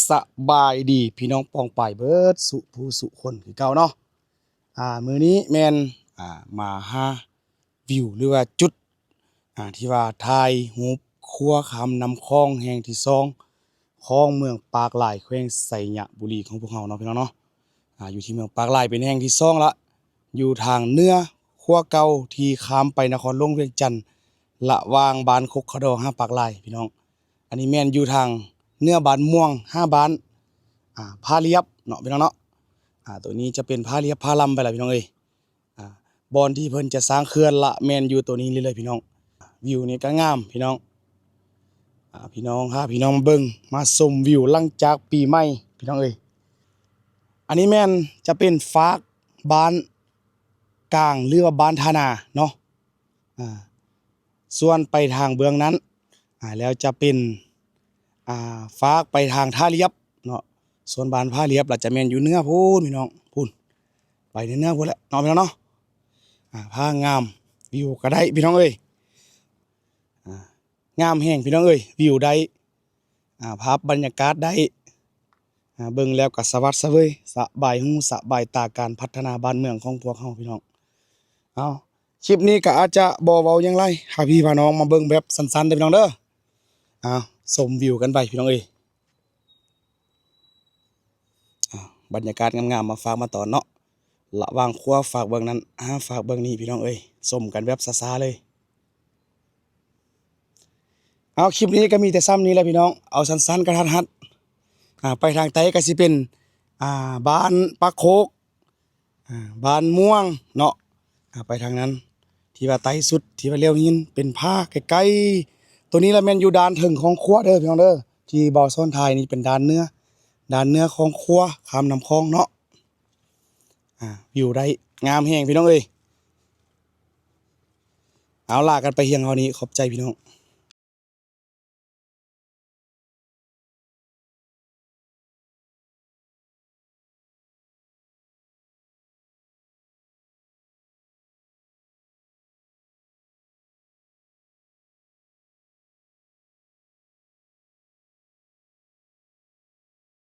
สบายดีพี่น้องปองป่ายเบิดสุผู้สุคนคือเก่าเนาะมื้อนี้แม่นมาหาวิวหรือว่าจุดที่ว่าถ่ายรูปครัวคำนำคลองแห่งที่2ของเมืองปากหลายแขวงไสยบุรีของพวกเราเนาะพี่น้องเนาะอยู่ที่เมืองปากหลายเป็นแห่งที่2ละอยู่ทางเหนือครัวเก่าที่ข้ามไปนครหลวงเวียงจันทน์ระหว่างบ้านคกขะดอหาปากหลายพี่น้องอันนี้แม่นอยู่ทางเหนือบ้านม่วง5บ้านพาเรียบเนาะพี่น้องเนาะตัวนี้จะเป็นพาเรียบพาลำไปล่ะพี่น้องเอ้ยบอนที่เพิ่นจะสร้างเขื่อนละแม่นอยู่ตัวนี้เลยพี่น้องวิวนี่ก็งามพี่น้องพี่น้องพี่น้องมาเบิ่งมาชมวิวหลังจากปีใหม่พี่น้องเอ้ยอันนี้แม่นจะเป็นฝากบ้านกลางหรือว่าบ้านทานาเนาะส่วนไปทางเบื้องนั้นแล้วจะเป็นฝากไปทางท่าเรียบเนาะส่วนบ้านท่าเรียบล่ะจะแม่นอยู่เหนือพูนพี่น้องพูนไปเหนือพูนแหละเนาะพี่น้องเนาะพางามวิวก็ได้พี่น้องเอ้ยงามแห้งพี่น้องเอ้ยวิวได้ภาพบรรยากาศได้เบิ่งแล้วก็สวัสดิ์เสวยสบายหูสบายตาการพัฒนาบ้านเมืองของพวกเฮาพี่น้องเอาคลิปนี้ก็อาจจะบ่เว้าหยังไรพาพี่พาน้องมาเบิ่งแบบสั้นๆเด้อพี่น้องเด้อชมวิวกันไปพี่น้องเอ้ยบรรยากาศงามๆมาฝากมาตอนเนาะระหว่างครัวฝากเบิ่งนั้นฝากเบิ่งนี้พี่น้องเอ้ยชมกันแบบซ่าๆเลยเอาคลิปนี้ก็มีแต่ซ้ำนี้แหละพี่น้องเอาสั้นๆกระทัดรัดไปทางใต้ก็สิเป็นบ้านปักโคกบ้านม่วงเนาะไปทางนั้นที่ว่าใต้สุดที่ว่าเลี้ยวหินเป็นภาคใกล้ๆตัวนี้ละแม่นอยู่ด้านถึงของครัวเด้อพี่น้องเด้อที่บ่อซ่อนทายนี่เป็นด้านเนื้อของครัวข้ามน้ำคลองเนาะวิวได้งามแฮงพี่น้องเอ้ยเอาล่ะกันไปเฮียงเฮานี้ขอบใจพี่น้อง